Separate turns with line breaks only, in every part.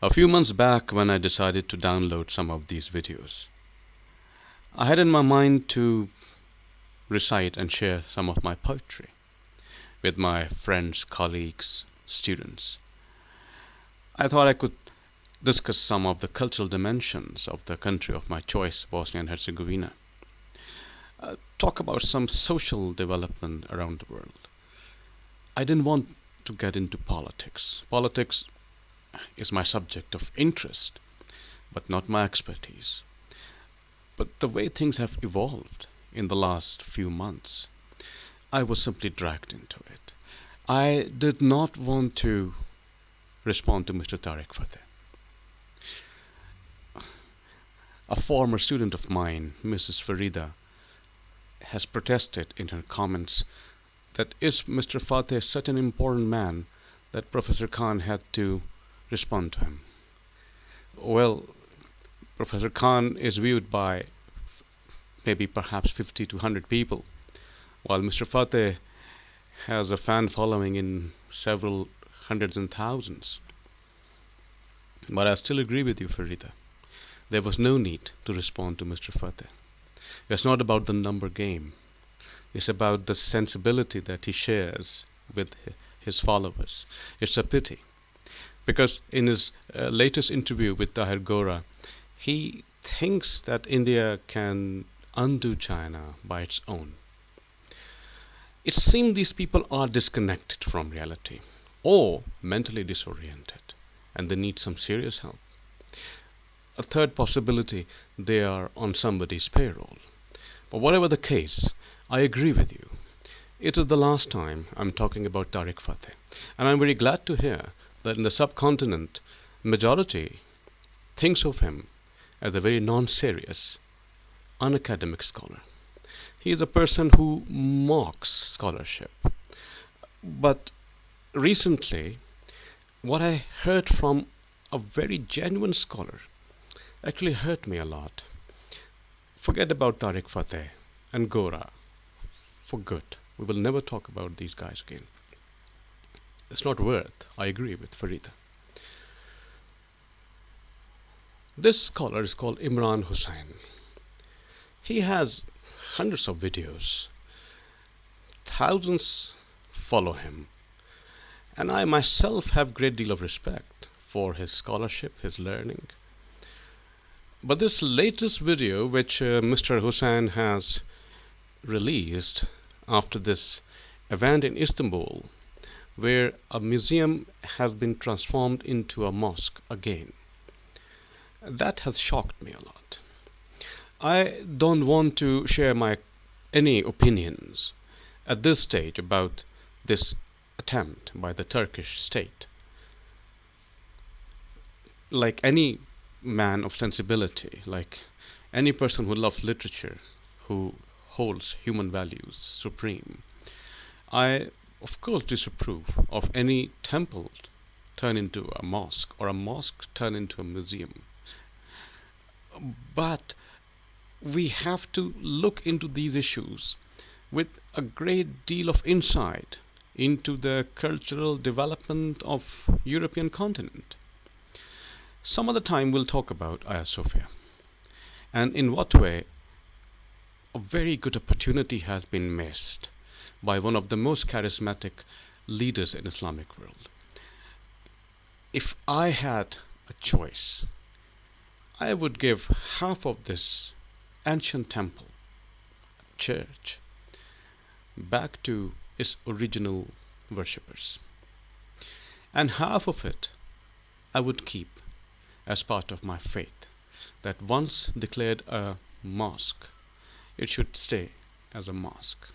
A few months back, when I decided to download some of these videos, I had in my mind to recite and share some of my poetry with my friends, colleagues, students. I thought I could discuss some of the cultural dimensions of the country of my choice, Bosnia and Herzegovina. Talk about some social development around the world. I didn't want to get into politics. Politics is my subject of interest, but not my expertise. But the way things have evolved in the last few months, I was simply dragged into it. I did not want to respond to Mr. Tariq Fateh. A former student of mine, Mrs. Farida, has protested in her comments that is Mr. Fateh such an important man that Professor Khan had to respond to him. Well, Professor Khan is viewed by maybe perhaps 50 to 100 people, while Mr. Fateh has a fan following in several hundreds and thousands. But I still agree with you, Farida. There was no need to respond to Mr. Fateh. It's not about the number game. It's about the sensibility that he shares with his followers. It's a pity. Because in his latest interview with Tahir Gora, he thinks that India can undo China by its own. It seems these people are disconnected from reality or mentally disoriented, and they need some serious help. A third possibility, they are on somebody's payroll. But whatever the case, I agree with you. It is the last time I'm talking about Tariq Fateh, and I'm very glad to hear that in the subcontinent, majority thinks of him as a very non-serious, unacademic scholar. He is a person who mocks scholarship. But recently, what I heard from a very genuine scholar actually hurt me a lot. Forget about Tariq Fateh and Gora for good. We will never talk about these guys again. It's not worth. I agree with Farida. This scholar is called Imran Hussain. He has hundreds of videos. Thousands follow him. And I myself have great deal of respect for his scholarship, his learning. But this latest video which Mr. Hussain has released after this event in Istanbul, where a museum has been transformed into a mosque again, that has shocked me a lot. I don't want to share any opinions at this stage about this attempt by the Turkish state. Like any man of sensibility, like any person who loves literature, who holds human values supreme, I of course disapprove of any temple turn into a mosque or a mosque turn into a museum. But we have to look into these issues with a great deal of insight into the cultural development of European continent. Some other time we'll talk about Hagia Sophia and in what way a very good opportunity has been missed by one of the most charismatic leaders in Islamic world. If I had a choice, I would give half of this ancient temple, church, back to its original worshippers. And half of it I would keep as part of my faith, that once declared a mosque, it should stay as a mosque.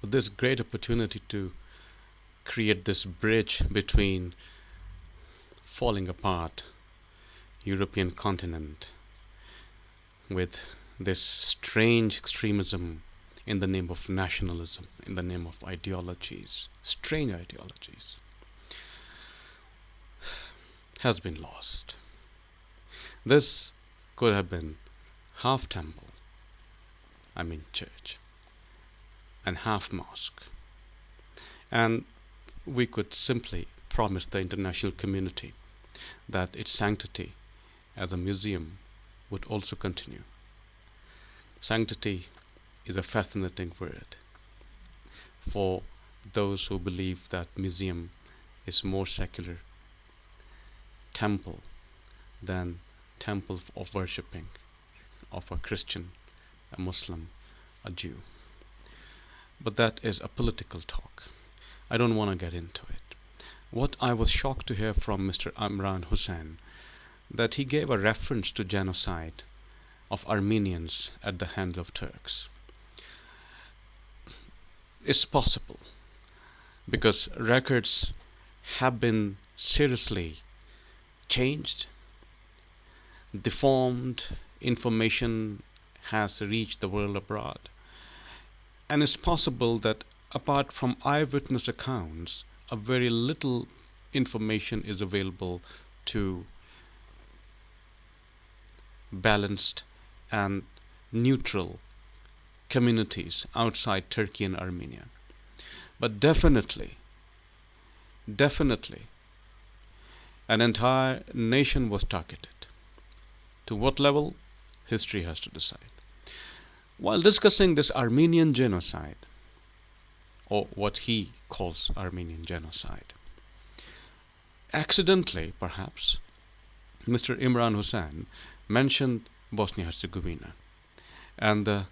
But this great opportunity to create this bridge between falling apart European continent with this strange extremism in the name of nationalism, in the name of ideologies, strange ideologies, has been lost. This could have been half temple, I mean church, and half mosque. And we could simply promise the international community that its sanctity as a museum would also continue. Sanctity is a fascinating word for those who believe that museum is more secular temple than temple of worshipping of a Christian, a Muslim, a Jew. But that is a political talk. I don't want to get into it. What I was shocked to hear from Mr. Imran Hussain, that he gave a reference to genocide of Armenians at the hands of Turks. It's possible because records have been seriously changed, deformed, information has reached the world abroad. And it's possible that apart from eyewitness accounts, a very little information is available to balanced and neutral communities outside Turkey and Armenia. But definitely, an entire nation was targeted. To what level? History has to decide. While discussing this Armenian genocide, or what he calls Armenian genocide, accidentally, perhaps, Mr. Imran Hussain mentioned Bosnia-Herzegovina and the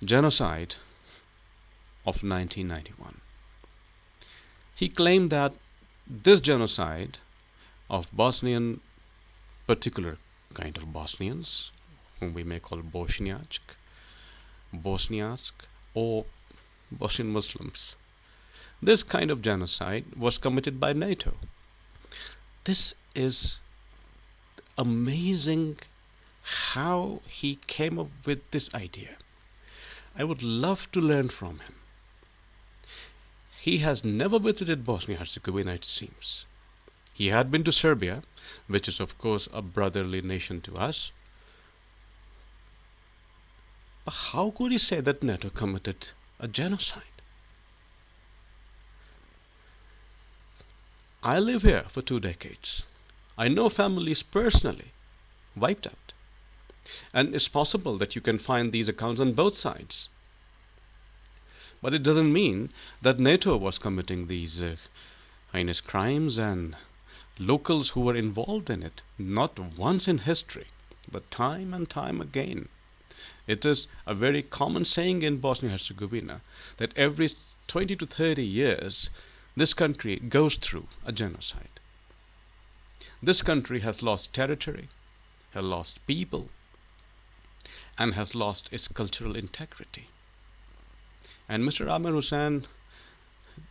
genocide of 1991. He claimed that this genocide of Bosnian, particular kind of Bosnians, whom we may call Bosniak, or Bosnian Muslims, this kind of genocide was committed by NATO. This is amazing how he came up with this idea. I would love to learn from him. He has never visited Bosnia-Herzegovina, it seems. He had been to Serbia, which is of course a brotherly nation to us. But how could he say that NATO committed a genocide? I live here for 2 decades. I know families personally wiped out. And it's possible that you can find these accounts on both sides. But it doesn't mean that NATO was committing these heinous crimes and locals who were involved in it, not once in history, but time and time again. It is a very common saying in Bosnia-Herzegovina that every 20 to 30 years, this country goes through a genocide. This country has lost territory, has lost people, and has lost its cultural integrity. And Mr. Amir Hussain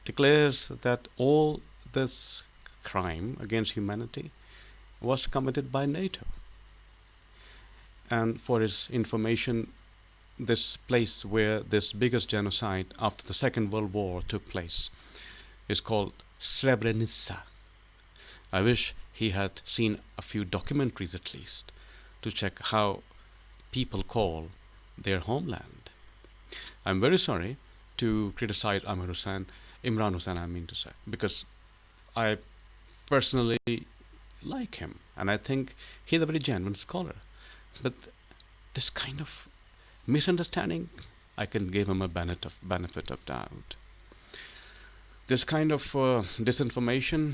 declares that all this crime against humanity was committed by NATO. And for his information, this place where this biggest genocide after the Second World War took place is called Srebrenica. I wish he had seen a few documentaries at least to check how people call their homeland. I'm very sorry to criticize Imran Hussain, I mean to say, because I personally like him and I think he's a very genuine scholar. But this kind of misunderstanding, I can give him a benefit of doubt. This kind of disinformation,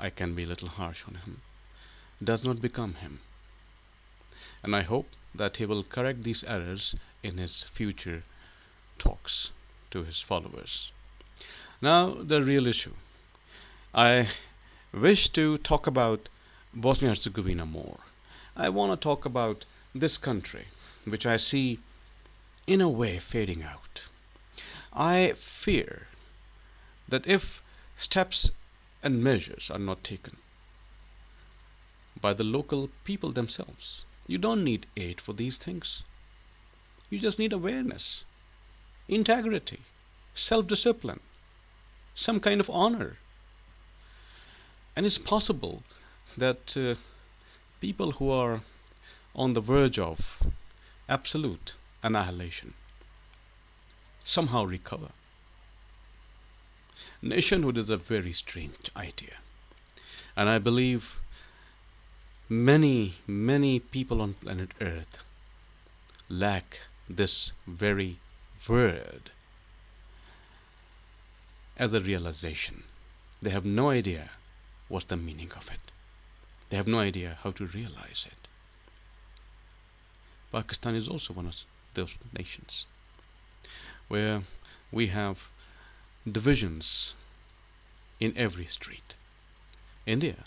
I can be a little harsh on him. Does not become him. And I hope that he will correct these errors in his future talks to his followers. Now, the real issue. I wish to talk about Bosnia-Herzegovina more. I want to talk about this country, which I see in a way fading out. I fear that if steps and measures are not taken by the local people themselves, you don't need aid for these things. You just need awareness, integrity, self-discipline, some kind of honor. And it's possible that people who are on the verge of absolute annihilation somehow recover. Nationhood is a very strange idea. And I believe many, many people on planet Earth lack this very word as a realization. They have no idea what's the meaning of it. They have no idea how to realize it. Pakistan is also one of those nations where we have divisions in every street. India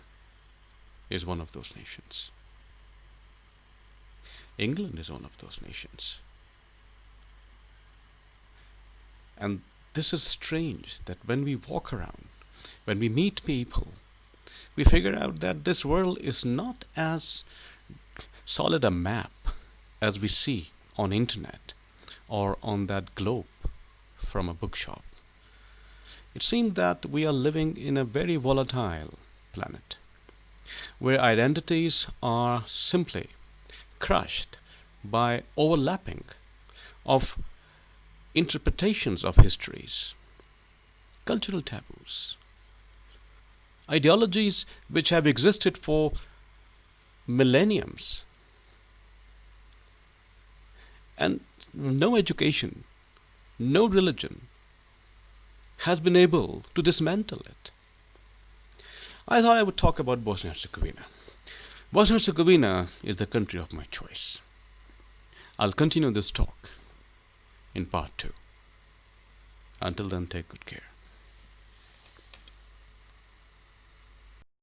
is one of those nations. England is one of those nations. And this is strange that when we walk around, when we meet people, we figure out that this world is not as solid a map as we see on internet or on that globe from a bookshop. It seems that we are living in a very volatile planet where identities are simply crushed by overlapping of interpretations of histories, cultural taboos, ideologies which have existed for millenniums, and no education, no religion has been able to dismantle it. I thought I would talk about Bosnia and Herzegovina. Bosnia and Herzegovina is the country of my choice. I'll continue this talk in part 2. Until then, take good care.